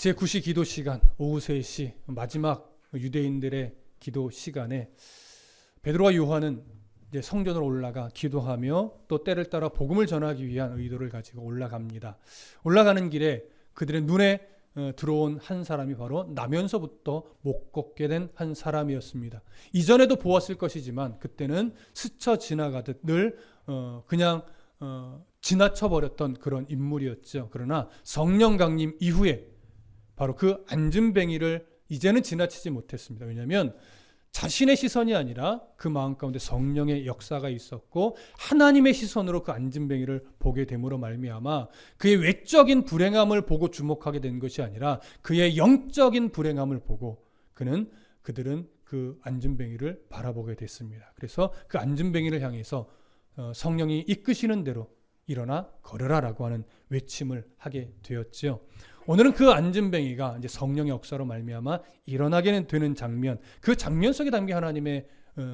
제9시 기도 시간 오후 3시 마지막 유대인들의 기도 시간에 베드로와 요한은 이제 성전으로 올라가 기도하며 또 때를 따라 복음을 전하기 위한 의도를 가지고 올라갑니다. 올라가는 길에 그들의 눈에 들어온 한 사람이 바로 나면서부터 못 걷게 된 한 사람이었습니다. 이전에도 보았을 것이지만 그때는 스쳐 지나가듯 늘 그냥 지나쳐버렸던 그런 인물이었죠. 그러나 성령 강림 이후에 바로 그 안진뱅이를 이제는 지나치지 못했습니다. 왜냐하면 자신의 시선이 아니라 그 마음 가운데 성령의 역사가 있었고 하나님의 시선으로 그 안진뱅이를 보게 됨으로 말미암아 그의 외적인 불행함을 보고 주목하게 된 것이 아니라 그의 영적인 불행함을 보고 그들은 그 안진뱅이를 바라보게 됐습니다. 그래서 그 안진뱅이를 향해서 성령이 이끄시는 대로 일어나 걸으라라고 하는 외침을 하게 되었지요. 오늘은 그 안진뱅이가 이제 성령의 역사로 말미암아 일어나게 되는 장면, 그 장면 속에 담긴 하나님의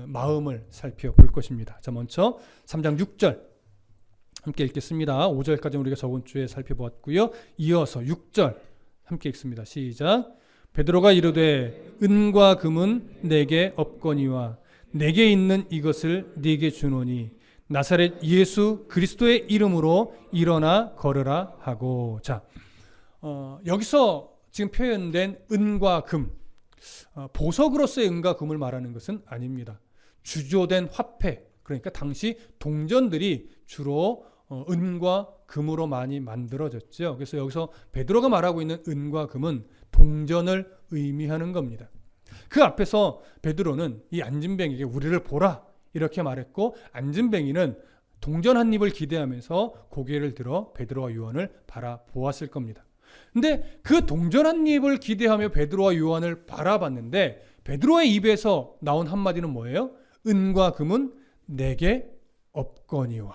마음을 살펴볼 것입니다. 자, 먼저 3장 6절 함께 읽겠습니다. 5절까지 우리가 저번 주에 살펴보았고요. 이어서 6절 함께 읽습니다. 시작. 베드로가 이르되 은과 금은 내게 없거니와 내게 있는 이것을 네게 주노니 나사렛 예수 그리스도의 이름으로 일어나 걸으라 하고. 자, 여기서 지금 표현된 은과 금, 보석으로서의 은과 금을 말하는 것은 아닙니다. 주조된 화폐, 그러니까 당시 동전들이 주로 은과 금으로 많이 만들어졌죠. 그래서 여기서 베드로가 말하고 있는 은과 금은 동전을 의미하는 겁니다. 그 앞에서 베드로는 이 안진뱅이에게 우리를 보라 이렇게 말했고, 안진뱅이는 동전 한 입을 기대하면서 고개를 들어 베드로와 요한을 바라보았을 겁니다. 근데 그 동전 한 입을 기대하며 베드로와 요한을 바라봤는데 베드로의 입에서 나온 한마디는 뭐예요? 은과 금은 내게 없거니와.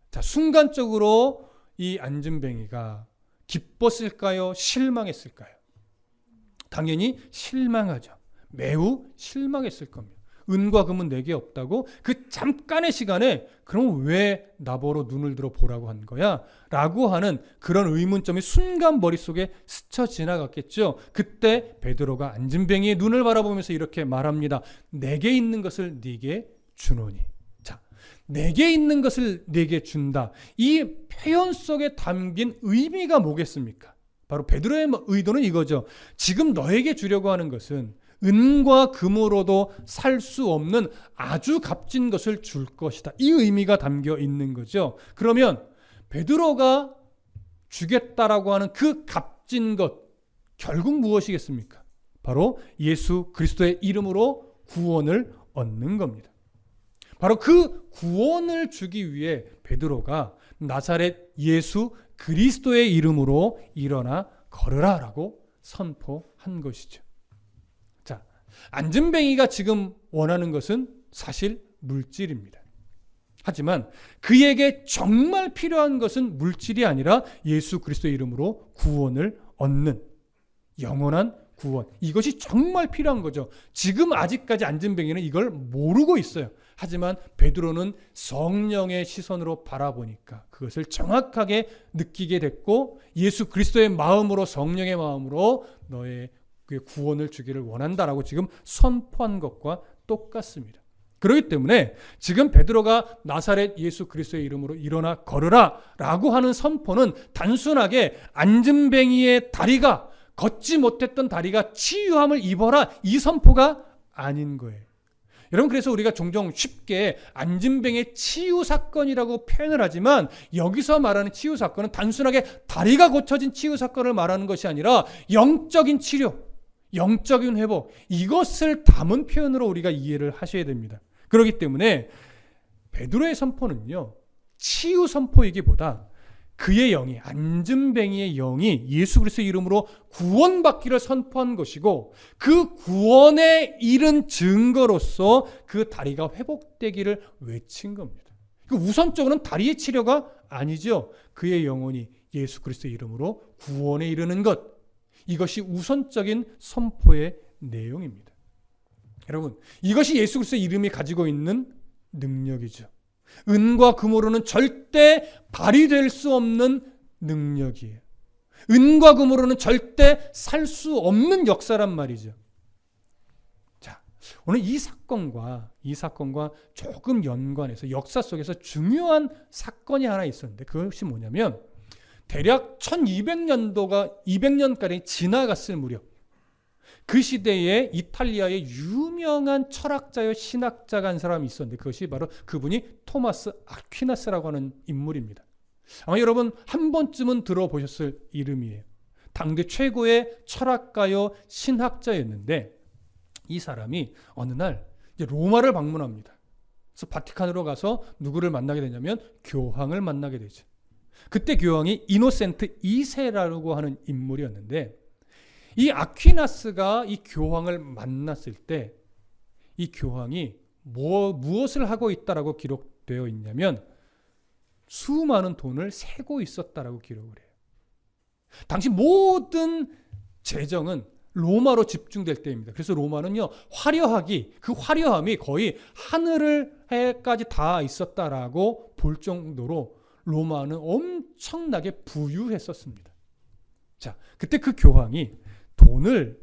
자, 순간적으로 이 안진뱅이가 기뻤을까요? 실망했을까요? 당연히 실망하죠. 매우 실망했을 겁니다. 은과 금은 내게 없다고? 그 잠깐의 시간에 그럼 왜 나보러 눈을 들어 보라고 한 거야? 라고 하는 그런 의문점이 순간 머릿속에 스쳐 지나갔겠죠. 그때 베드로가 안진뱅이의 눈을 바라보면서 이렇게 말합니다. 내게 있는 것을 네게 주노니. 자, 내게 있는 것을 네게 준다. 이 표현 속에 담긴 의미가 뭐겠습니까? 바로 베드로의 의도는 이거죠. 지금 너에게 주려고 하는 것은 은과 금으로도 살 수 없는 아주 값진 것을 줄 것이다. 이 의미가 담겨 있는 거죠. 그러면 베드로가 주겠다라고 하는 그 값진 것, 결국 무엇이겠습니까? 바로 예수 그리스도의 이름으로 구원을 얻는 겁니다. 바로 그 구원을 주기 위해 베드로가 나사렛 예수 그리스도의 이름으로 일어나 걸으라라고 선포한 것이죠. 안진뱅이가 지금 원하는 것은 사실 물질입니다. 하지만 그에게 정말 필요한 것은 물질이 아니라 예수 그리스도의 이름으로 구원을 얻는 영원한 구원. 이것이 정말 필요한 거죠. 지금 아직까지 안진뱅이는 이걸 모르고 있어요. 하지만 베드로는 성령의 시선으로 바라보니까 그것을 정확하게 느끼게 됐고 예수 그리스도의 마음으로, 성령의 마음으로 너의 구원을 주기를 원한다라고 지금 선포한 것과 똑같습니다. 그렇기 때문에 지금 베드로가 나사렛 예수 그리스도의 이름으로 일어나 걸으라 라고 하는 선포는 단순하게 안진뱅이의 다리가, 걷지 못했던 다리가 치유함을 입어라, 이 선포가 아닌 거예요. 여러분, 그래서 우리가 종종 쉽게 안진뱅이의 치유 사건이라고 표현을 하지만 여기서 말하는 치유 사건은 단순하게 다리가 고쳐진 치유 사건을 말하는 것이 아니라 영적인 치료, 영적인 회복, 이것을 담은 표현으로 우리가 이해를 하셔야 됩니다. 그렇기 때문에 베드로의 선포는요, 치유 선포이기보다 그의 영이, 안진뱅이의 영이 예수 그리스도의 이름으로 구원받기를 선포한 것이고 그 구원에 이른 증거로서 그 다리가 회복되기를 외친 겁니다. 우선적으로는 다리의 치료가 아니죠. 그의 영혼이 예수 그리스도의 이름으로 구원에 이르는 것, 이것이 우선적인 선포의 내용입니다. 여러분, 이것이 예수 그리스도의 이름이 가지고 있는 능력이죠. 은과 금으로는 절대 발휘될 수 없는 능력이에요. 은과 금으로는 절대 살 수 없는 역사란 말이죠. 자, 오늘 이 사건과 조금 연관해서 역사 속에서 중요한 사건이 하나 있었는데, 그것이 뭐냐면 대략 1200년도가 200년가량이 지나갔을 무렵, 그 시대에 이탈리아의 유명한 철학자여 신학자가 한 사람이 있었는데, 그것이 바로 그분이 토마스 아퀴나스라고 하는 인물입니다. 아마 여러분 한 번쯤은 들어보셨을 이름이에요. 당대 최고의 철학가요 신학자였는데, 이 사람이 어느 날 이제 로마를 방문합니다. 그래서 바티칸으로 가서 누구를 만나게 되냐면 교황을 만나게 되죠. 그때 교황이 이노센트 2세라고 하는 인물이었는데, 이 아퀴나스가 이 교황을 만났을 때 이 교황이 무엇을 하고 있다라고 기록되어 있냐면 수많은 돈을 세고 있었다라고 기록을 해요. 당시 모든 재정은 로마로 집중될 때입니다. 그래서 로마는요, 그 화려함이 거의 하늘에까지 닿아 있었다라고 볼 정도로 로마는 엄청나게 부유했었습니다. 자, 그때 그 교황이 돈을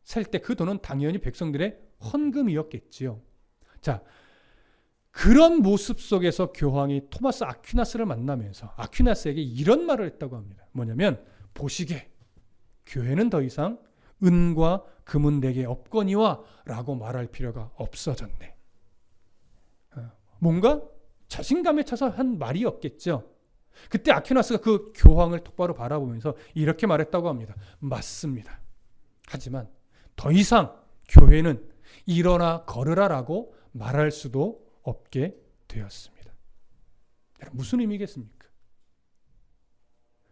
셀 때 그 돈은 당연히 백성들의 헌금이었겠지요. 자, 그런 모습 속에서 교황이 토마스 아퀴나스를 만나면서 아퀴나스에게 이런 말을 했다고 합니다. 뭐냐면, 보시게, 교회는 더 이상 은과 금은 내게 없거니와 라고 말할 필요가 없어졌네. 뭔가 자신감에 차서 한 말이었겠죠. 그때 아퀴나스가 그 교황을 똑바로 바라보면서 이렇게 말했다고 합니다. 맞습니다. 하지만 더 이상 교회는 일어나 걸으라라고 말할 수도 없게 되었습니다. 무슨 의미겠습니까?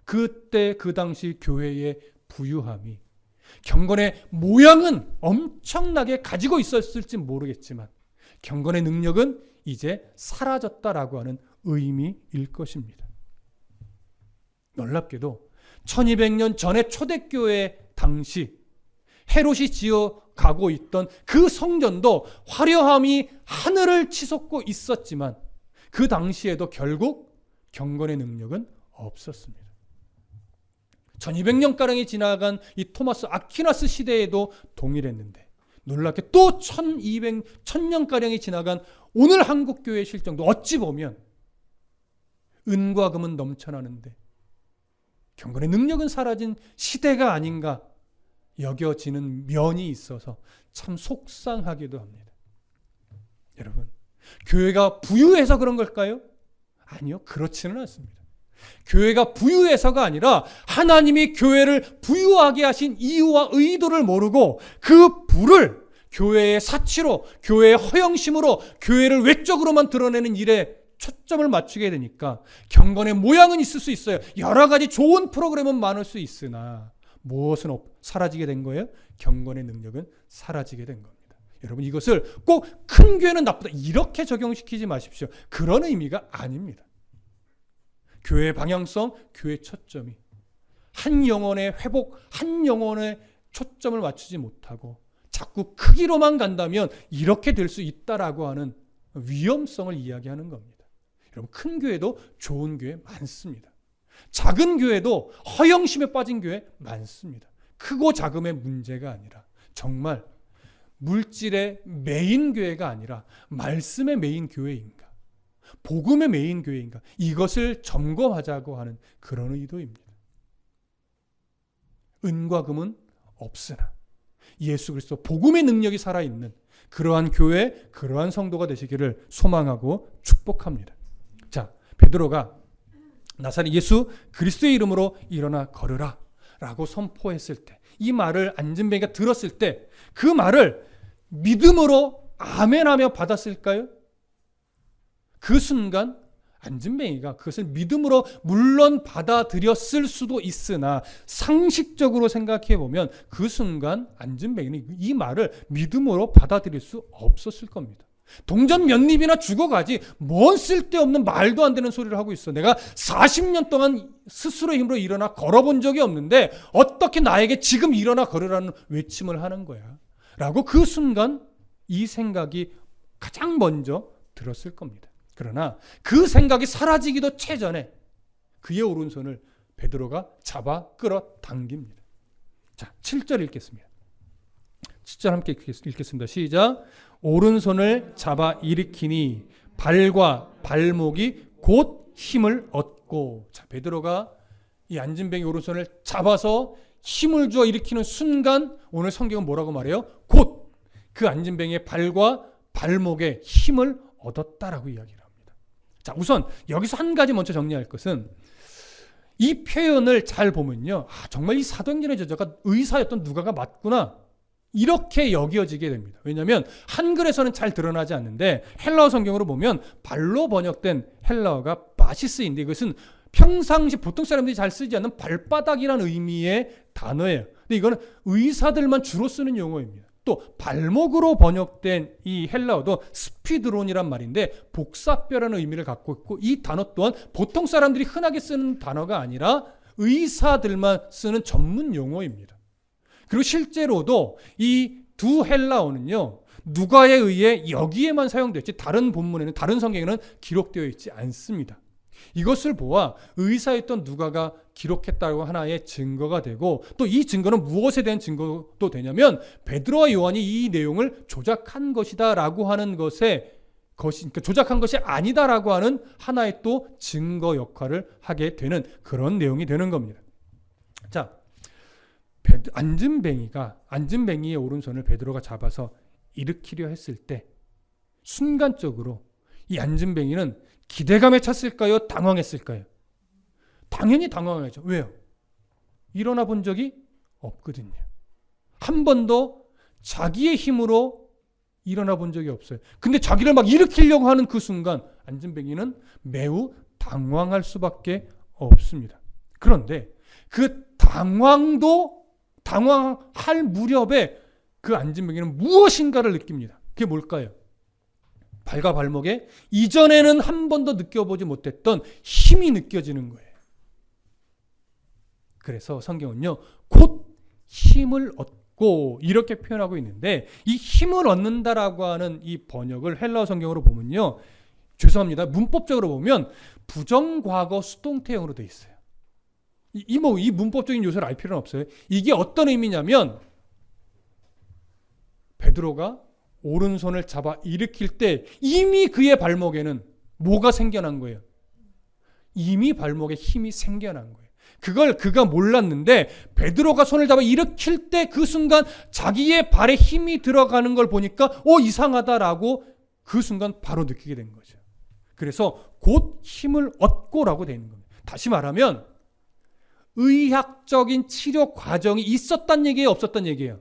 그때 그 당시 교회의 부유함이 경건의 모양은 엄청나게 가지고 있었을지 모르겠지만 경건의 능력은 이제 사라졌다라고 하는 의미일 것입니다. 놀랍게도 1200년 전에 초대교회 당시 헤롯이 지어가고 있던 그 성전도 화려함이 하늘을 치솟고 있었지만 그 당시에도 결국 경건의 능력은 없었습니다. 1200년가량이 지나간 이 토마스 아퀴나스 시대에도 동일했는데 놀랍게 또 1000년가량이 지나간 오늘 한국교회의 실정도 어찌 보면 은과 금은 넘쳐나는데 경건의 능력은 사라진 시대가 아닌가 여겨지는 면이 있어서 참 속상하기도 합니다. 여러분, 교회가 부유해서 그런 걸까요? 아니요, 그렇지는 않습니다. 교회가 부유해서가 아니라 하나님이 교회를 부유하게 하신 이유와 의도를 모르고 그 부를 교회의 사치로, 교회의 허영심으로 교회를 외적으로만 드러내는 일에 초점을 맞추게 되니까 경건의 모양은 있을 수 있어요. 여러 가지 좋은 프로그램은 많을 수 있으나 무엇은 사라지게 된 거예요? 경건의 능력은 사라지게 된 겁니다. 여러분, 이것을 꼭 큰 교회는 나쁘다 이렇게 적용시키지 마십시오. 그런 의미가 아닙니다. 교회의 방향성, 교회의 초점이 한 영혼의 회복, 한 영혼의 초점을 맞추지 못하고 자꾸 크기로만 간다면 이렇게 될 수 있다라고 하는 위험성을 이야기하는 겁니다. 여러분, 큰 교회도 좋은 교회 많습니다. 작은 교회도 허영심에 빠진 교회 많습니다. 크고 작음의 문제가 아니라 정말 물질의 메인 교회가 아니라 말씀의 메인 교회인가, 복음의 메인 교회인가, 이것을 점검하자고 하는 그런 의도입니다. 은과 금은 없으나 예수 그리스도 복음의 능력이 살아있는 그러한 교회, 그러한 성도가 되시기를 소망하고 축복합니다. 자, 베드로가 나사렛 예수 그리스도의 이름으로 일어나 걸으라 라고 선포했을 때, 이 말을 안진뱅이가 들었을 때 그 말을 믿음으로 아멘하며 받았을까요? 그 순간 안진뱅이가 그것을 믿음으로 물론 받아들였을 수도 있으나 상식적으로 생각해 보면 그 순간 안진뱅이는 이 말을 믿음으로 받아들일 수 없었을 겁니다. 동전 몇 입이나 죽어가지 뭔 쓸데없는 말도 안 되는 소리를 하고 있어. 내가 40년 동안 스스로의 힘으로 일어나 걸어본 적이 없는데 어떻게 나에게 지금 일어나 걸으라는 외침을 하는 거야 라고 그 순간 이 생각이 가장 먼저 들었을 겁니다. 그러나 그 생각이 사라지기도 채전에 그의 오른손을 베드로가 잡아 끌어당깁니다. 자, 7절 읽겠습니다. 7절 함께 읽겠습니다. 시작. 오른손을 잡아 일으키니 발과 발목이 곧 힘을 얻고. 자, 베드로가 이 안진뱅이 오른손을 잡아서 힘을 주어 일으키는 순간 오늘 성경은 뭐라고 말해요? 곧 그 안진뱅이의 발과 발목에 힘을 얻었다라고 이야기를 합니다. 자, 우선 여기서 한 가지 먼저 정리할 것은 이 표현을 잘 보면요, 정말 이 사도행전의 저자가 의사였던 누가가 맞구나 이렇게 여겨지게 됩니다. 왜냐하면 한글에서는 잘 드러나지 않는데 헬라어 성경으로 보면 발로 번역된 헬라어가 바시스인데 이것은 평상시 보통 사람들이 잘 쓰지 않는 발바닥이라는 의미의 단어예요. 근데 이거는 의사들만 주로 쓰는 용어입니다. 또 발목으로 번역된 이 헬라어도 스피드론이란 말인데 복사뼈라는 의미를 갖고 있고, 이 단어 또한 보통 사람들이 흔하게 쓰는 단어가 아니라 의사들만 쓰는 전문 용어입니다. 그리고 실제로도 이 두 헬라어는요, 누가에 의해 여기에만 사용됐지 다른 본문에는, 다른 성경에는 기록되어 있지 않습니다. 이것을 보아 의사였던 누가가 기록했다고 하나의 증거가 되고, 또 이 증거는 무엇에 대한 증거도 되냐면 베드로와 요한이 이 내용을 조작한 것이다라고 하는 그러니까 조작한 것이 아니다라고 하는 하나의 또 증거 역할을 하게 되는 그런 내용이 되는 겁니다. 자, 안진뱅이의 오른손을 베드로가 잡아서 일으키려 했을 때 순간적으로 이 안진뱅이는 기대감에 찼을까요? 당황했을까요? 당연히 당황하죠. 왜요? 일어나 본 적이 없거든요. 한 번도 자기의 힘으로 일어나 본 적이 없어요. 근데 자기를 막 일으키려고 하는 그 순간 안진뱅이는 매우 당황할 수밖에 없습니다. 그런데 그 당황할 무렵에 그 안진뱅이는 무엇인가를 느낍니다. 그게 뭘까요? 발과 발목에 이전에는 한 번도 느껴보지 못했던 힘이 느껴지는 거예요. 그래서 성경은요, 곧 힘을 얻고 이렇게 표현하고 있는데, 이 힘을 얻는다라고 하는 이 번역을 헬라어 성경으로 보면요, 죄송합니다, 문법적으로 보면 부정과거 수동태형으로 되어 있어요. 이 문법적인 요소를 알 필요는 없어요. 이게 어떤 의미냐면 베드로가 오른손을 잡아 일으킬 때 이미 그의 발목에는 뭐가 생겨난 거예요? 이미 발목에 힘이 생겨난 거예요. 그걸 그가 몰랐는데 베드로가 손을 잡아 일으킬 때 그 순간 자기의 발에 힘이 들어가는 걸 보니까 이상하다라고 그 순간 바로 느끼게 된 거죠. 그래서 곧 힘을 얻고라고 되어 있는 겁니다. 다시 말하면 의학적인 치료 과정이 있었단 얘기예요, 없었단 얘기예요?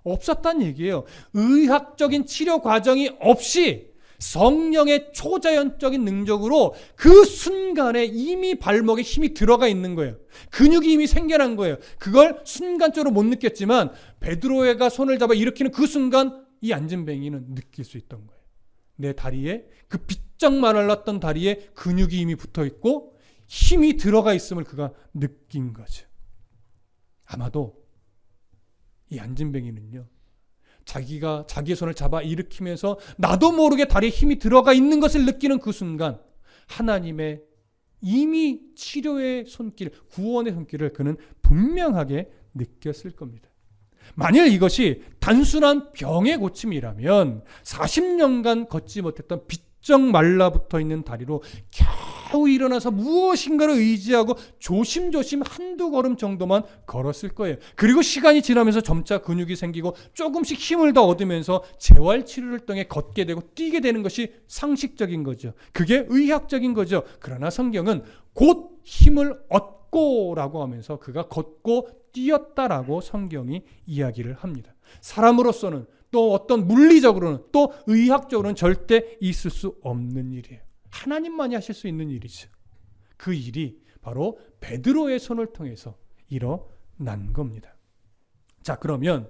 없었단 얘기예요. 의학적인 치료 과정이 없이 성령의 초자연적인 능력으로 그 순간에 이미 발목에 힘이 들어가 있는 거예요. 근육이 이미 생겨난 거예요. 그걸 순간적으로 못 느꼈지만 베드로가 손을 잡아 일으키는 그 순간 이 안진뱅이는 느낄 수 있던 거예요. 내 다리에, 그 비쩍 말랐던 다리에 근육이 이미 붙어 있고 힘이 들어가 있음을 그가 느낀 거죠. 아마도 이 안진뱅이는요, 자기가 자기의 손을 잡아 일으키면서 나도 모르게 다리에 힘이 들어가 있는 것을 느끼는 그 순간 하나님의 이미 치료의 손길, 구원의 손길을 그는 분명하게 느꼈을 겁니다. 만일 이것이 단순한 병의 고침이라면 40년간 걷지 못했던 비쩍 말라붙어 있는 다리로 겨우 일어나서 무엇인가를 의지하고 조심조심 한두 걸음 정도만 걸었을 거예요. 그리고 시간이 지나면서 점차 근육이 생기고 조금씩 힘을 더 얻으면서 재활치료를 통해 걷게 되고 뛰게 되는 것이 상식적인 거죠. 그게 의학적인 거죠. 그러나 성경은 곧 힘을 얻고 라고 하면서 그가 걷고 뛰었다라고 성경이 이야기를 합니다. 사람으로서는, 또 어떤 물리적으로는, 또 의학적으로는 절대 있을 수 없는 일이에요. 하나님만이 하실 수 있는 일이죠. 그 일이 바로 베드로의 손을 통해서 일어난 겁니다. 자, 그러면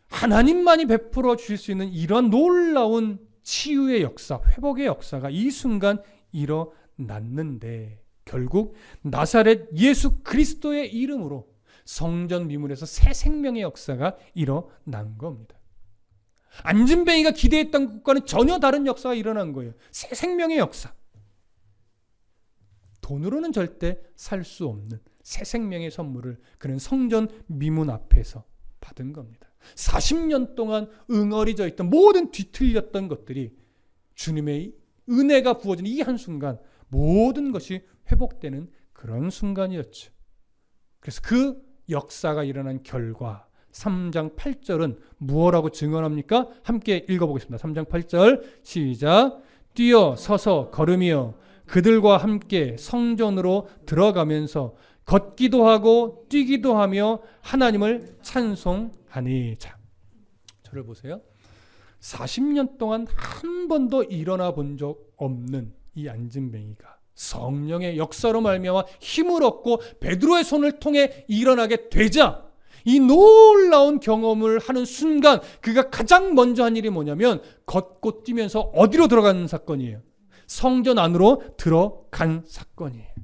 하나님만이 베풀어 주실 수 있는 이런 놀라운 치유의 역사, 회복의 역사가 이 순간 일어났는데 결국 나사렛 예수 그리스도의 이름으로 성전 미문에서 새 생명의 역사가 일어난 겁니다. 안진뱅이가 기대했던 것과는 전혀 다른 역사가 일어난 거예요. 새 생명의 역사. 돈으로는 절대 살 수 없는 새 생명의 선물을 그는 성전 미문 앞에서 받은 겁니다. 40년 동안 응어리져 있던 모든 뒤틀렸던 것들이 주님의 은혜가 부어진 이 한순간 모든 것이 회복되는 그런 순간이었죠. 그래서 그 역사가 일어난 결과 3장 8절은 무엇라고 증언합니까? 함께 읽어보겠습니다. 3장 8절 시작. 뛰어 서서 걸으며 그들과 함께 성전으로 들어가면서 걷기도 하고 뛰기도 하며 하나님을 찬송하니. 자, 저를 보세요. 40년 동안 한 번도 일어나 본 적 없는 이 안진뱅이가 성령의 역사로 말미암아 힘을 얻고 베드로의 손을 통해 일어나게 되자 이 놀라운 경험을 하는 순간 그가 가장 먼저 한 일이 뭐냐면 걷고 뛰면서 어디로 들어가는 사건이에요? 성전 안으로 들어간 사건이에요.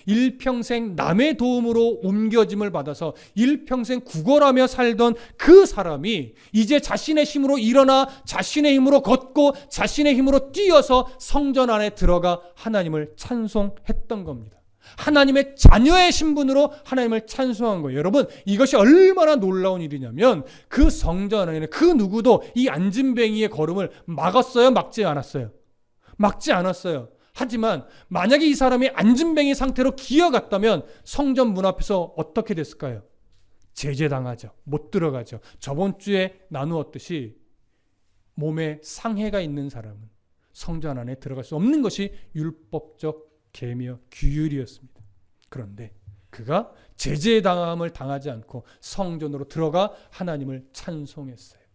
일평생 남의 도움으로 옮겨짐을 받아서 일평생 구걸하며 살던 그 사람이 이제 자신의 힘으로 일어나 자신의 힘으로 걷고 자신의 힘으로 뛰어서 성전 안에 들어가 하나님을 찬송했던 겁니다. 하나님의 자녀의 신분으로 하나님을 찬송한 거예요. 여러분, 이것이 얼마나 놀라운 일이냐면 그 성전 안에는 그 누구도 이 안진뱅이의 걸음을 막았어요? 막지 않았어요? 막지 않았어요. 하지만 만약에 이 사람이 안진뱅이 상태로 기어갔다면 성전 문 앞에서 어떻게 됐을까요? 제재당하죠. 못 들어가죠. 저번 주에 나누었듯이 몸에 상해가 있는 사람은 성전 안에 들어갈 수 없는 것이 율법적 계명 규율이었습니다. 그런데 그가 제재당함을 당하지 않고 성전으로 들어가 하나님을 찬송했어요.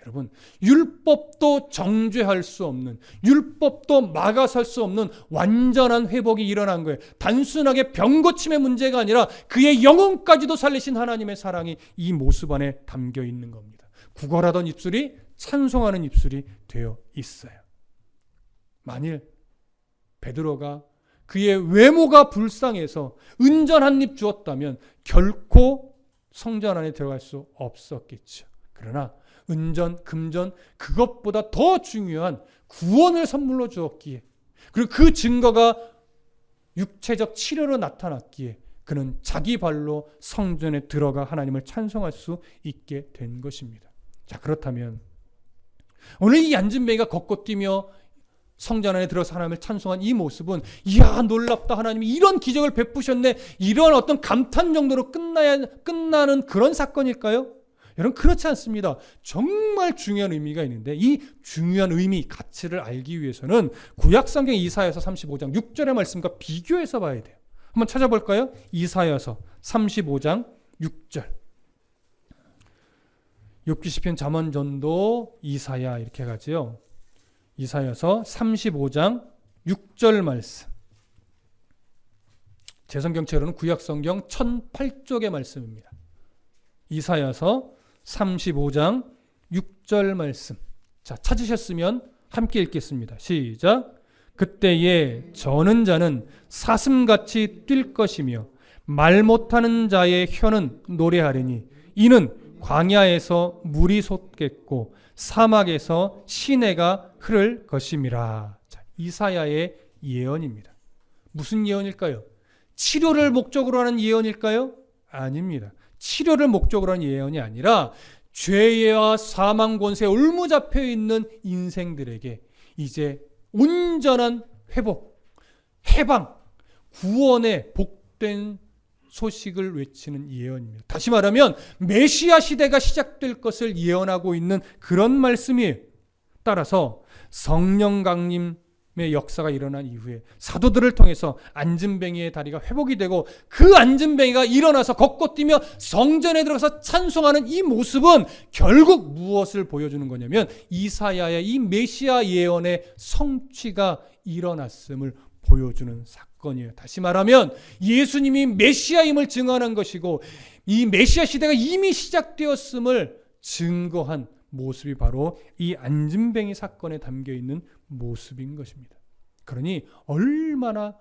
여러분, 율법도 정죄할 수 없는, 율법도 막아설 수 없는 완전한 회복이 일어난 거예요. 단순하게 병고침의 문제가 아니라 그의 영혼까지도 살리신 하나님의 사랑이 이 모습 안에 담겨 있는 겁니다. 구걸하던 입술이 찬송하는 입술이 되어 있어요. 만일 베드로가 그의 외모가 불쌍해서 은전 한 입 주었다면 결코 성전 안에 들어갈 수 없었겠죠. 그러나 은전, 금전, 그것보다 더 중요한 구원을 선물로 주었기에, 그리고 그 증거가 육체적 치료로 나타났기에 그는 자기 발로 성전에 들어가 하나님을 찬송할 수 있게 된 것입니다. 자, 그렇다면 오늘 이 안진뱅이가 걷고 뛰며 성전 안에 들어서 하나님을 찬송한 이 모습은, 이야 놀랍다, 하나님이 이런 기적을 베푸셨네, 이런 어떤 감탄 정도로 끝나는 그런 사건일까요? 여러분, 그렇지 않습니다. 정말 중요한 의미가 있는데 이 중요한 의미, 가치를 알기 위해서는 구약성경 이사야서 35장 6절의 말씀과 비교해서 봐야 돼요. 한번 찾아볼까요? 이사야서 35장 6절. 욥기 시편 잠언전도 이사야 이렇게 가지요. 이사야서 35장 6절 말씀. 제 성경책으로는 구약성경 1008쪽의 말씀입니다. 이사야서 35장 6절 말씀. 자, 찾으셨으면 함께 읽겠습니다. 시작. 그때에 저는 자는 사슴같이 뛸 것이며 말 못하는 자의 혀는 노래하리니 이는 광야에서 물이 솟겠고 사막에서 시내가 흐를 것임이라. 자, 이사야의 예언입니다. 무슨 예언일까요? 치료를 목적으로 하는 예언일까요? 아닙니다. 치료를 목적으로 하는 예언이 아니라 죄와 사망 권세에 올무잡혀 있는 인생들에게 이제 온전한 회복, 해방, 구원의 복된 소식을 외치는 예언입니다. 다시 말하면 메시아 시대가 시작될 것을 예언하고 있는 그런 말씀이에요. 따라서 성령 강림의 역사가 일어난 이후에 사도들을 통해서 안진뱅이의 다리가 회복이 되고 그 안진뱅이가 일어나서 걷고 뛰며 성전에 들어가서 찬송하는 이 모습은 결국 무엇을 보여주는 거냐면 이사야의 이 메시아 예언의 성취가 일어났음을 보여주는 사건이에요. 다시 말하면 예수님이 메시아임을 증언한 것이고 이 메시아 시대가 이미 시작되었음을 증거한 모습이 바로 이 안진뱅이 사건에 담겨 있는 모습인 것입니다. 그러니 얼마나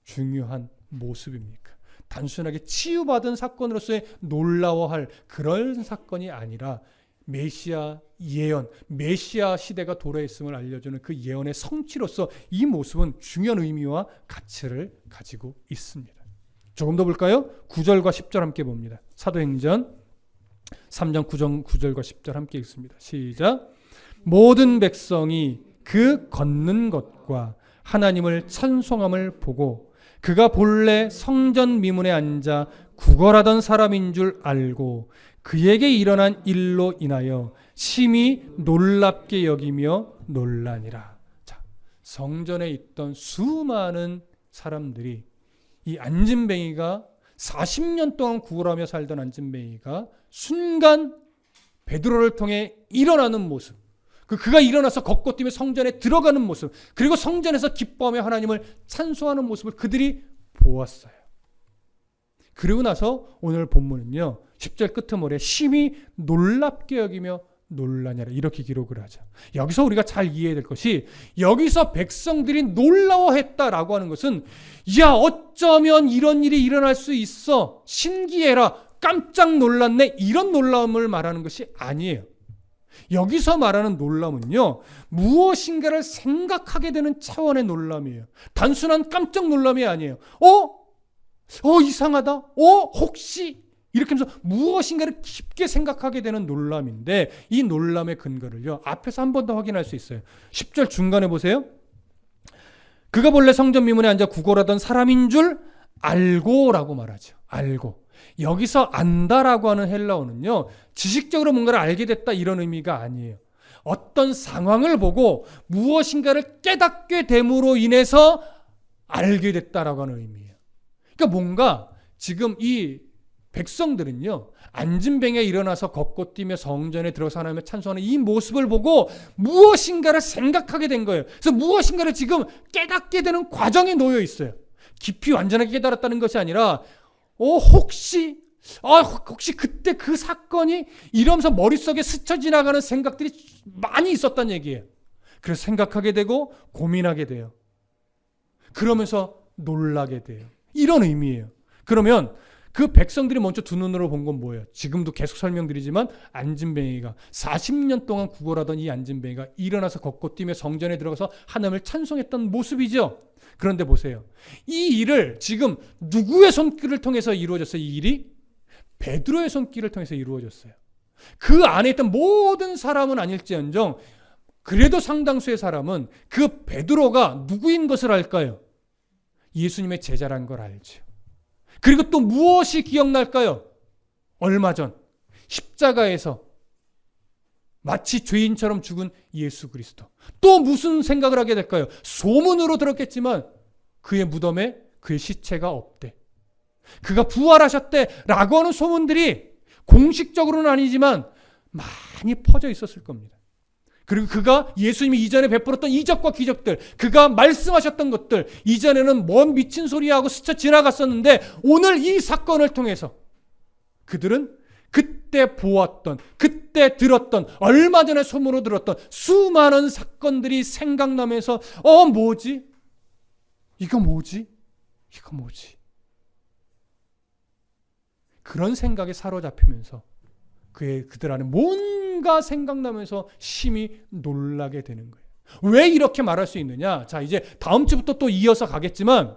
중요한 모습입니까? 단순하게 치유받은 사건으로서의 놀라워할 그런 사건이 아니라 메시아 예언, 메시아 시대가 도래했음을 알려주는 그 예언의 성취로서 이 모습은 중요한 의미와 가치를 가지고 있습니다. 조금 더 볼까요? 9절과 10절 함께 봅니다. 사도행전 3장 9절과 10절 함께 읽습니다. 시작. 모든 백성이 그 걷는 것과 하나님을 찬송함을 보고 그가 본래 성전 미문에 앉아 구걸하던 사람인 줄 알고 그에게 일어난 일로 인하여 심히 놀랍게 여기며 놀라니라. 자, 성전에 있던 수많은 사람들이 이 안진뱅이가 40년 동안 구걸하며 살던 안진뱅이가 순간 베드로를 통해 일어나는 모습, 그가 일어나서 걷고 뛰며 성전에 들어가는 모습, 그리고 성전에서 기뻐하며 하나님을 찬송하는 모습을 그들이 보았어요. 그리고 나서 오늘 본문은요 10절 끄트머리에 심히 놀랍게 여기며 놀라냐라 이렇게 기록을 하죠. 여기서 우리가 잘 이해해야 될 것이, 여기서 백성들이 놀라워했다라고 하는 것은 야 어쩌면 이런 일이 일어날 수 있어, 신기해라, 깜짝 놀랐네, 이런 놀라움을 말하는 것이 아니에요. 여기서 말하는 놀람은요 무엇인가를 생각하게 되는 차원의 놀람이에요. 단순한 깜짝 놀람이 아니에요. 이상하다, 혹시, 이렇게 하면서 무엇인가를 깊게 생각하게 되는 놀람인데, 이 놀람의 근거를요 앞에서 한 번 더 확인할 수 있어요. 10절 중간에 보세요. 그가 본래 성전 미문에 앉아 구걸하던 사람인 줄 알고라고 말하죠. 알고. 여기서 안다라고 하는 헬라어는요 지식적으로 뭔가를 알게 됐다 이런 의미가 아니에요. 어떤 상황을 보고 무엇인가를 깨닫게 됨으로 인해서 알게 됐다라고 하는 의미예요. 그러니까 뭔가 지금 이 백성들은요 안진뱅이에 일어나서 걷고 뛰며 성전에 들어서 하나님을 찬송하는 이 모습을 보고 무엇인가를 생각하게 된 거예요. 그래서 무엇인가를 지금 깨닫게 되는 과정에 놓여 있어요. 깊이 완전하게 깨달았다는 것이 아니라 혹시 그때 그 사건이, 이러면서 머릿속에 스쳐 지나가는 생각들이 많이 있었단 얘기예요. 그래서 생각하게 되고 고민하게 돼요. 그러면서 놀라게 돼요. 이런 의미예요. 그러면 그 백성들이 먼저 두 눈으로 본 건 뭐예요? 지금도 계속 설명드리지만 안진뱅이가 40년 동안 구걸하던 이 안진뱅이가 일어나서 걷고 뛰며 성전에 들어가서 하나님을 찬송했던 모습이죠. 그런데 보세요. 이 일을 지금 누구의 손길을 통해서 이루어졌어요? 이 일이 베드로의 손길을 통해서 이루어졌어요. 그 안에 있던 모든 사람은 아닐지언정 그래도 상당수의 사람은 그 베드로가 누구인 것을 알까요? 예수님의 제자란 걸 알죠. 그리고 또 무엇이 기억날까요? 얼마 전 십자가에서 마치 죄인처럼 죽은 예수 그리스도. 또 무슨 생각을 하게 될까요? 소문으로 들었겠지만 그의 무덤에 그의 시체가 없대. 그가 부활하셨대라고 하는 소문들이 공식적으로는 아니지만 많이 퍼져 있었을 겁니다. 그리고 그가 예수님이 이전에 베풀었던 이적과 기적들, 그가 말씀하셨던 것들, 이전에는 뭔 미친 소리하고 스쳐 지나갔었는데 오늘 이 사건을 통해서 그들은 그때 보았던, 그때 들었던, 얼마 전에 소문으로 들었던 수많은 사건들이 생각나면서 뭐지? 이거 뭐지? 이거 뭐지? 그런 생각에 사로잡히면서 그들 안에 뭔가 생각나면서 심히 놀라게 되는 거예요. 왜 이렇게 말할 수 있느냐? 자, 이제 다음 주부터 또 이어서 가겠지만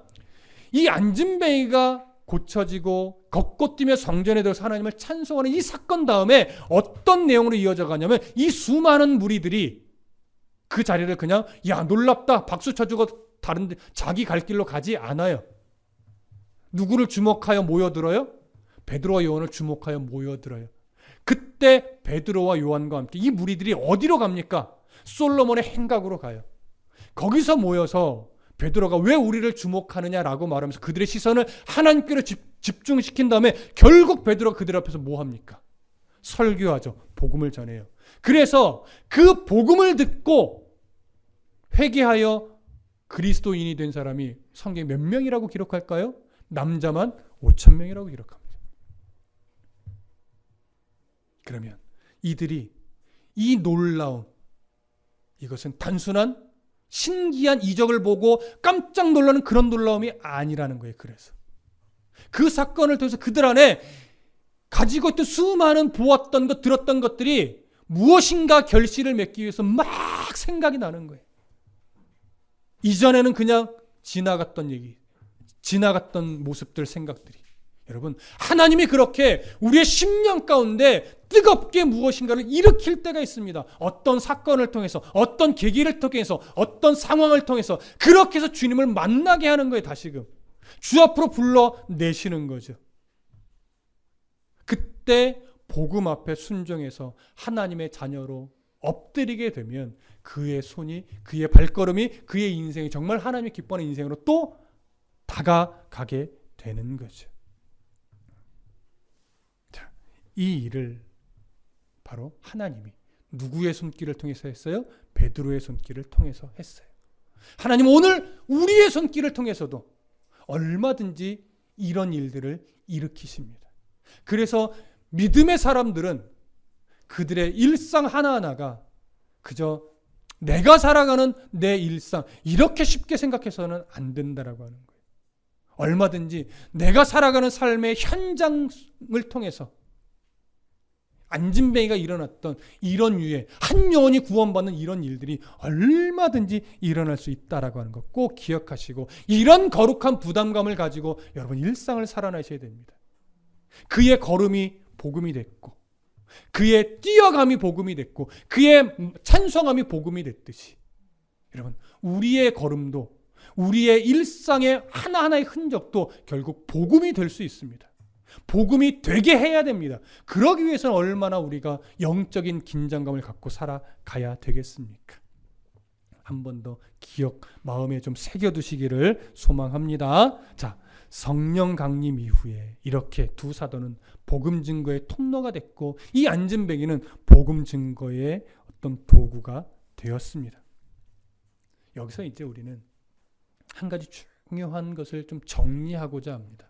이 안진뱅이가 고쳐지고 걷고 뛰며 성전에 들어서 하나님을 찬송하는 이 사건 다음에 어떤 내용으로 이어져 가냐면 이 수많은 무리들이 그 자리를 그냥 야 놀랍다 박수 쳐주고 다른 데 자기 갈 길로 가지 않아요. 누구를 주목하여 모여들어요? 베드로와 요한을 주목하여 모여들어요. 그때 베드로와 요한과 함께 이 무리들이 어디로 갑니까? 솔로몬의 행각으로 가요. 거기서 모여서 베드로가 왜 우리를 주목하느냐라고 말하면서 그들의 시선을 하나님께로 집중시킨 다음에 결국 베드로가 그들 앞에서 뭐 합니까? 설교하죠. 복음을 전해요. 그래서 그 복음을 듣고 회개하여 그리스도인이 된 사람이 성경에 몇 명이라고 기록할까요? 남자만 5,000명이라고 기록합니다. 그러면 이들이 이 놀라움, 이것은 단순한 신기한 이적을 보고 깜짝 놀라는 그런 놀라움이 아니라는 거예요. 그래서 그 사건을 통해서 그들 안에 가지고 있던 수많은 보았던 것, 들었던 것들이 무엇인가 결실을 맺기 위해서 막 생각이 나는 거예요. 이전에는 그냥 지나갔던 얘기, 지나갔던 모습들, 생각들이. 여러분, 하나님이 그렇게 우리의 심령 가운데 뜨겁게 무엇인가를 일으킬 때가 있습니다. 어떤 사건을 통해서, 어떤 계기를 통해서, 어떤 상황을 통해서 그렇게 해서 주님을 만나게 하는 거예요. 다시금 주 앞으로 불러내시는 거죠. 그때 복음 앞에 순종해서 하나님의 자녀로 엎드리게 되면 그의 손이, 그의 발걸음이, 그의 인생이 정말 하나님이 기뻐하는 인생으로 또 다가가게 되는 거죠. 자, 이 일을 바로 하나님이 누구의 손길을 통해서 했어요? 베드로의 손길을 통해서 했어요. 하나님 오늘 우리의 손길을 통해서도 얼마든지 이런 일들을 일으키십니다. 그래서 믿음의 사람들은 그들의 일상 하나하나가 그저 내가 살아가는 내 일상 이렇게 쉽게 생각해서는 안 된다라고 하는 거예요. 얼마든지 내가 살아가는 삶의 현장을 통해서 안진뱅이가 일어났던 이런 유의 한 영혼이 구원받는 이런 일들이 얼마든지 일어날 수 있다라고 하는 것 꼭 기억하시고 이런 거룩한 부담감을 가지고 여러분 일상을 살아내셔야 됩니다. 그의 걸음이 복음이 됐고 그의 뛰어감이 복음이 됐고 그의 찬송함이 복음이 됐듯이 여러분 우리의 걸음도 우리의 일상의 하나하나의 흔적도 결국 복음이 될 수 있습니다. 복음이 되게 해야 됩니다. 그러기 위해서는 얼마나 우리가 영적인 긴장감을 갖고 살아가야 되겠습니까? 한 번 더 기억 마음에 좀 새겨두시기를 소망합니다. 자, 성령 강림 이후에 이렇게 두 사도는 복음 증거의 통로가 됐고 이 안진뱅이는 복음 증거의 어떤 도구가 되었습니다. 여기서 이제 우리는 한 가지 중요한 것을 좀 정리하고자 합니다.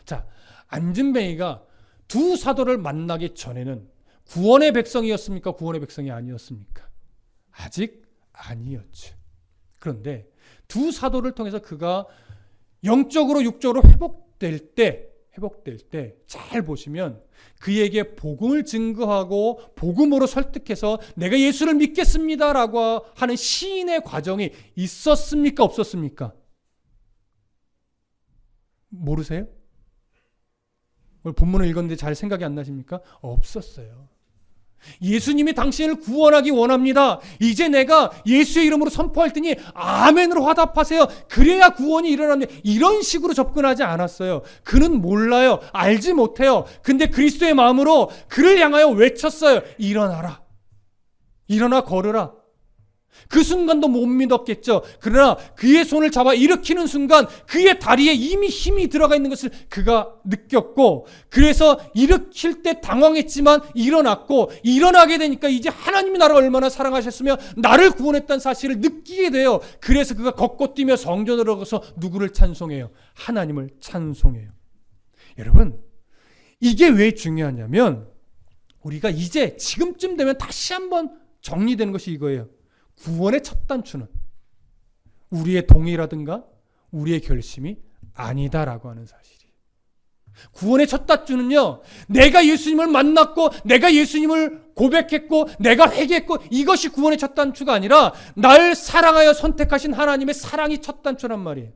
자, 안진뱅이가 두 사도를 만나기 전에는 구원의 백성이었습니까? 구원의 백성이 아니었습니까? 아직 아니었죠. 그런데 두 사도를 통해서 그가 영적으로 육적으로 회복될 때 잘 보시면 그에게 복음을 증거하고 복음으로 설득해서 내가 예수를 믿겠습니다라고 하는 시인의 과정이 있었습니까? 없었습니까? 모르세요? 오늘 본문을 읽었는데 잘 생각이 안 나십니까? 없었어요. 예수님이 당신을 구원하기 원합니다. 이제 내가 예수의 이름으로 선포할 테니 아멘으로 화답하세요. 그래야 구원이 일어납니다. 이런 식으로 접근하지 않았어요. 그는 몰라요. 알지 못해요. 근데 그리스도의 마음으로 그를 향하여 외쳤어요. 일어나라. 일어나 걸으라. 그 순간도 못 믿었겠죠. 그러나 그의 손을 잡아 일으키는 순간 그의 다리에 이미 힘이 들어가 있는 것을 그가 느꼈고 그래서 일으킬 때 당황했지만 일어났고 일어나게 되니까 이제 하나님이 나를 얼마나 사랑하셨으며 나를 구원했다는 사실을 느끼게 돼요. 그래서 그가 걷고 뛰며 성전으로 가서 누구를 찬송해요? 하나님을 찬송해요. 여러분 이게 왜 중요하냐면 우리가 이제 지금쯤 되면 다시 한번 정리되는 것이 이거예요. 구원의 첫 단추는 우리의 동의라든가 우리의 결심이 아니다라고 하는 사실이에요. 구원의 첫 단추는요, 내가 예수님을 만났고 내가 예수님을 고백했고 내가 회개했고 이것이 구원의 첫 단추가 아니라 날 사랑하여 선택하신 하나님의 사랑이 첫 단추란 말이에요.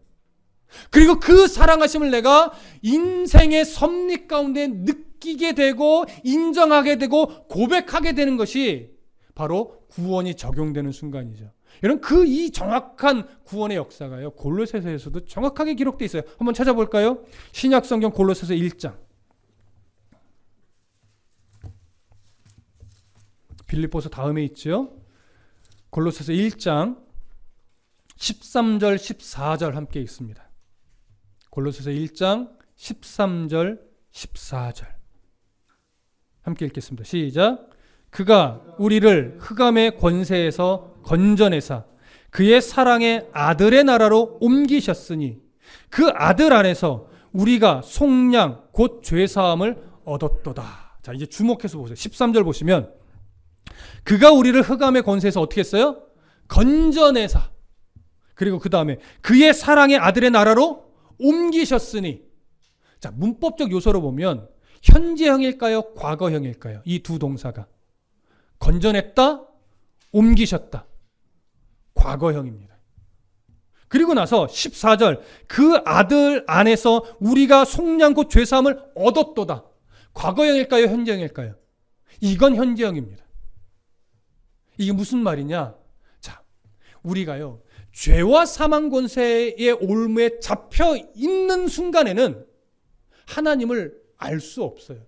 그리고 그 사랑하심을 내가 인생의 섭리 가운데 느끼게 되고 인정하게 되고 고백하게 되는 것이 바로 구원이 적용되는 순간이죠. 여러분 이 정확한 구원의 역사가요 골로새서에서도 정확하게 기록되어 있어요. 한번 찾아볼까요? 신약성경 골로새서 1장. 빌립보서 다음에 있죠. 골로새서 1장 13절 14절 함께 읽습니다. 골로새서 1장 13절 14절 함께 읽겠습니다. 시작. 그가 우리를 흑암의 권세에서 건져내사 그의 사랑의 아들의 나라로 옮기셨으니 그 아들 안에서 우리가 속량 곧 죄사함을 얻었도다. 자, 이제 주목해서 보세요. 13절 보시면 그가 우리를 흑암의 권세에서 어떻게 했어요? 건져내사. 그리고 그 다음에 그의 사랑의 아들의 나라로 옮기셨으니. 자, 문법적 요소로 보면 현재형일까요? 과거형일까요? 이 두 동사가. 건져냈다, 옮기셨다. 과거형입니다. 그리고 나서 14절, 그 아들 안에서 우리가 속량 곧 죄사함을 얻었도다. 과거형일까요? 현재형일까요? 이건 현재형입니다. 이게 무슨 말이냐? 자, 우리가요, 죄와 사망 권세의 올무에 잡혀 있는 순간에는 하나님을 알 수 없어요.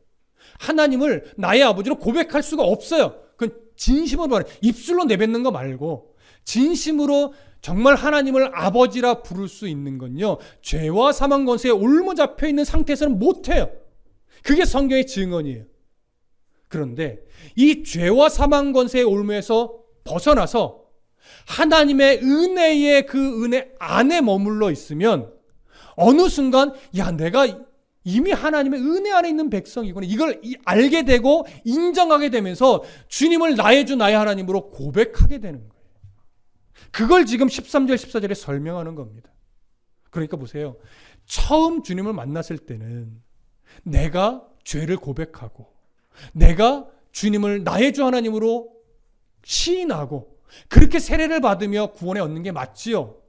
하나님을 나의 아버지로 고백할 수가 없어요. 그건 진심으로 말해. 입술로 내뱉는 거 말고 진심으로 정말 하나님을 아버지라 부를 수 있는 건요, 죄와 사망 권세에 올무 잡혀 있는 상태에서는 못해요. 그게 성경의 증언이에요. 그런데 이 죄와 사망 권세의 올무에서 벗어나서 하나님의 은혜의 그 은혜 안에 머물러 있으면 어느 순간 야, 내가 이미 하나님의 은혜 안에 있는 백성이구나, 이걸 알게 되고 인정하게 되면서 주님을 나의 주 나의 하나님으로 고백하게 되는 거예요. 그걸 지금 13절 14절에 설명하는 겁니다. 그러니까 보세요. 처음 주님을 만났을 때는 내가 죄를 고백하고 내가 주님을 나의 주 하나님으로 시인하고 그렇게 세례를 받으며 구원에 얻는 게 맞지요.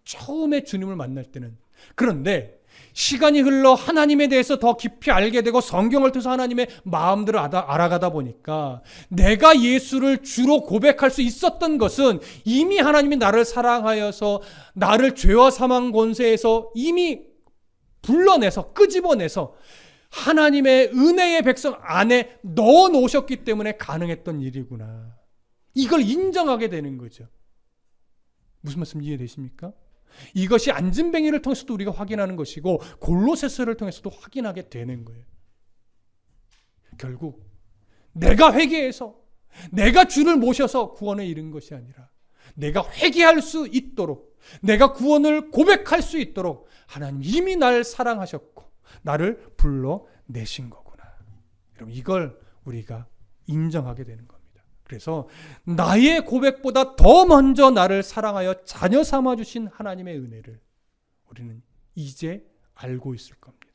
처음에 주님을 만날 때는. 그런데 시간이 흘러 하나님에 대해서 더 깊이 알게 되고 성경을 통해서 하나님의 마음들을 알아가다 보니까 내가 예수를 주로 고백할 수 있었던 것은 이미 하나님이 나를 사랑하여서 나를 죄와 사망 권세에서 이미 불러내서 끄집어내서 하나님의 은혜의 백성 안에 넣어 놓으셨기 때문에 가능했던 일이구나. 이걸 인정하게 되는 거죠. 무슨 말씀 이해되십니까? 이것이 안진뱅이를 통해서도 우리가 확인하는 것이고 골로새서를 통해서도 확인하게 되는 거예요. 결국 내가 회개해서 내가 주를 모셔서 구원에 이른 것이 아니라 내가 회개할 수 있도록, 내가 구원을 고백할 수 있도록 하나님 이미 날 사랑하셨고 나를 불러내신 거구나. 여러분, 이걸 우리가 인정하게 되는 겁니다. 그래서 나의 고백보다 더 먼저 나를 사랑하여 자녀 삼아주신 하나님의 은혜를 우리는 이제 알고 있을 겁니다.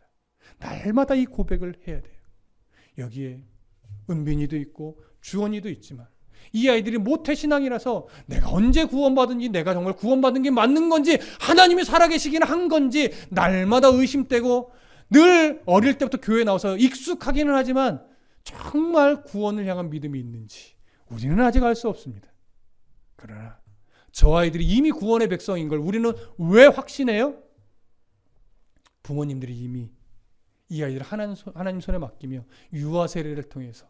날마다 이 고백을 해야 돼요. 여기에 은빈이도 있고 주원이도 있지만 이 아이들이 모태신앙이라서 내가 언제 구원받은지, 내가 정말 구원받은 게 맞는 건지, 하나님이 살아계시긴 한 건지 날마다 의심되고, 늘 어릴 때부터 교회에 나와서 익숙하기는 하지만 정말 구원을 향한 믿음이 있는지 우리는 아직 알 수 없습니다. 그러나 저 아이들이 이미 구원의 백성인 걸 우리는 왜 확신해요? 부모님들이 이미 이 아이들을 하나님 손에 맡기며 유아 세례를 통해서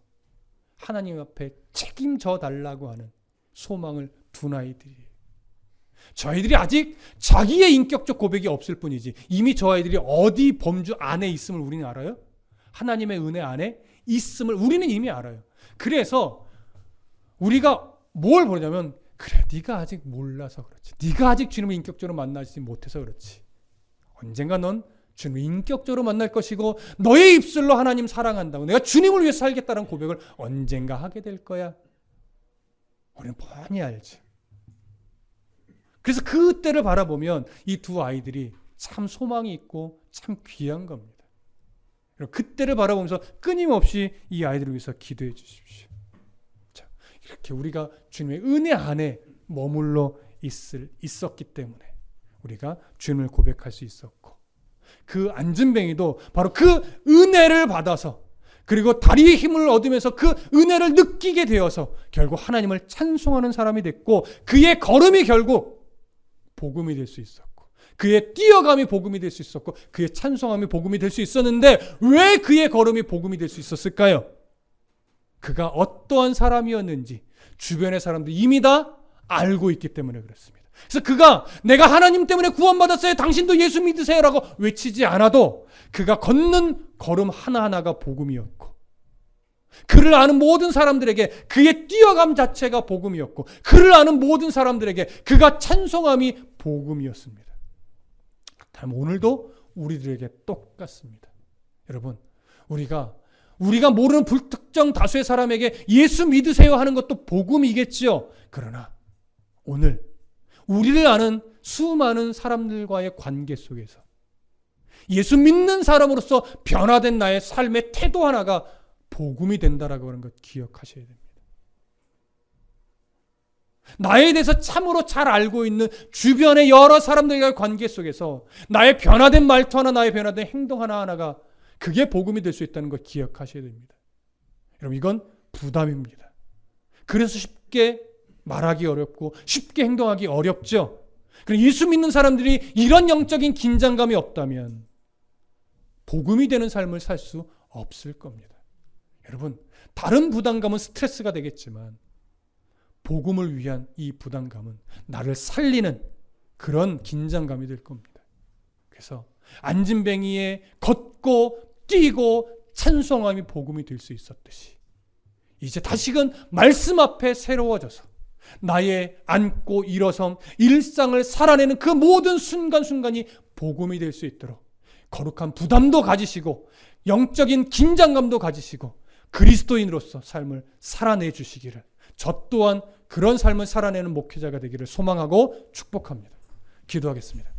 하나님 앞에 책임져 달라고 하는 소망을 둔 아이들이에요. 저 아이들이 아직 자기의 인격적 고백이 없을 뿐이지 이미 저 아이들이 어디 범주 안에 있음을 우리는 알아요. 하나님의 은혜 안에 있음을 우리는 이미 알아요. 그래서 우리가 뭘 보냐면, 그래, 네가 아직 몰라서 그렇지, 네가 아직 주님을 인격적으로 만나지 못해서 그렇지, 언젠가 넌 주님을 인격적으로 만날 것이고 너의 입술로 하나님 사랑한다고, 내가 주님을 위해 살겠다는 고백을 언젠가 하게 될 거야. 우리는 뻔히 알지. 그래서 그때를 바라보면 이 두 아이들이 참 소망이 있고 참 귀한 겁니다. 그때를 바라보면서 끊임없이 이 아이들을 위해서 기도해 주십시오. 자, 이렇게 우리가 주님의 은혜 안에 머물러 있었기 때문에 우리가 주님을 고백할 수 있었고, 그 안진뱅이도 바로 그 은혜를 받아서, 그리고 다리의 힘을 얻으면서 그 은혜를 느끼게 되어서 결국 하나님을 찬송하는 사람이 됐고, 그의 걸음이 결국 복음이 될 수 있었고, 그의 뛰어감이 복음이 될 수 있었고, 그의 찬송함이 복음이 될 수 있었는데 왜 그의 걸음이 복음이 될 수 있었을까요? 그가 어떠한 사람이었는지 주변의 사람들이 이미 다 알고 있기 때문에 그렇습니다. 그래서 그가 내가 하나님 때문에 구원받았어요, 당신도 예수 믿으세요 라고 외치지 않아도 그가 걷는 걸음 하나하나가 복음이었고, 그를 아는 모든 사람들에게 그의 뛰어감 자체가 복음이었고, 그를 아는 모든 사람들에게 그가 찬송함이 복음이었습니다. 그렇다면 오늘도 우리들에게 똑같습니다. 여러분, 우리가 모르는 불특정 다수의 사람에게 예수 믿으세요 하는 것도 복음이겠지요. 그러나 오늘 우리를 아는 수많은 사람들과의 관계 속에서 예수 믿는 사람으로서 변화된 나의 삶의 태도 하나가 복음이 된다라고 하는 것 기억하셔야 됩니다. 나에 대해서 참으로 잘 알고 있는 주변의 여러 사람들과의 관계 속에서 나의 변화된 말투 하나, 나의 변화된 행동 하나하나가 그게 복음이 될 수 있다는 걸 기억하셔야 됩니다. 여러분, 이건 부담입니다. 그래서 쉽게 말하기 어렵고 쉽게 행동하기 어렵죠. 그럼 예수 믿는 사람들이 이런 영적인 긴장감이 없다면 복음이 되는 삶을 살 수 없을 겁니다. 여러분, 다른 부담감은 스트레스가 되겠지만 복음을 위한 이 부담감은 나를 살리는 그런 긴장감이 될 겁니다. 그래서 안진뱅이의 걷고 뛰고 찬송함이 복음이 될 수 있었듯이 이제 다시금 말씀 앞에 새로워져서 나의 앉고 일어섬, 일상을 살아내는 그 모든 순간순간이 복음이 될 수 있도록 거룩한 부담도 가지시고 영적인 긴장감도 가지시고 그리스도인으로서 삶을 살아내 주시기를, 저 또한 그런 삶을 살아내는 목회자가 되기를 소망하고 축복합니다. 기도하겠습니다.